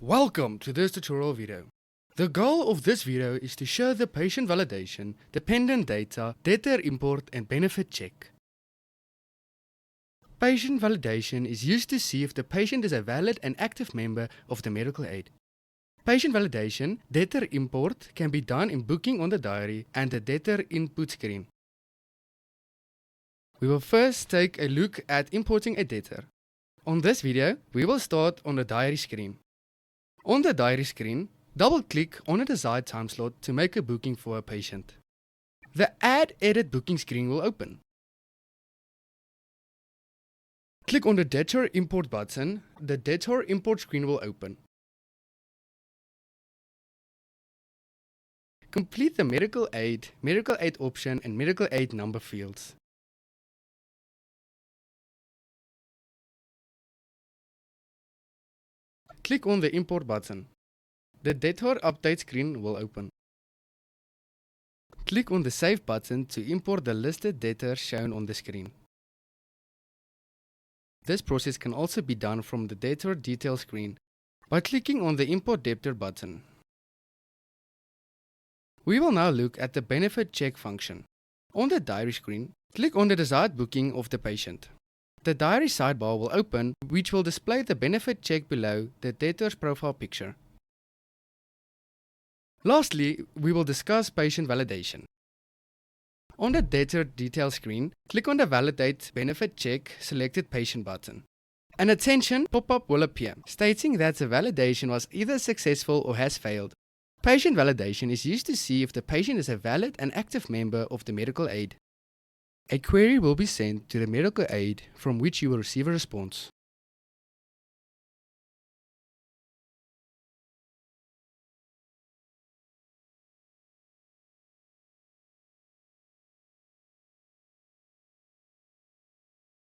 Welcome to this tutorial video. The goal of this video is to show the patient validation, dependent data, debtor import and benefit check. Patient validation is used to see if the patient is a valid and active member of the medical aid. Patient validation, debtor import can be done in booking on the diary and the debtor input screen. We will first take a look at importing a debtor. On this video, we will start on the diary screen. On the diary screen, double-click on a desired time slot to make a booking for a patient. The Add Edit Booking screen will open. Click on the Debtor Import button. The Debtor Import screen will open. Complete the medical aid option and medical aid number fields. Click on the Import button. The Debtor Update screen will open. Click on the Save button to import the listed debtors shown on the screen. This process can also be done from the Debtor Detail screen by clicking on the Import Debtor button. We will now look at the Benefit Check function. On the diary screen, click on the desired booking of the patient. The diary sidebar will open, which will display the benefit check below the debtor's profile picture. Lastly, we will discuss patient validation. On the debtor detail screen, click on the Validate Benefit Check Selected Patient button. An attention pop-up will appear, stating that the validation was either successful or has failed. Patient validation is used to see if the patient is a valid and active member of the medical aid. A query will be sent to the medical aid from which you will receive a response.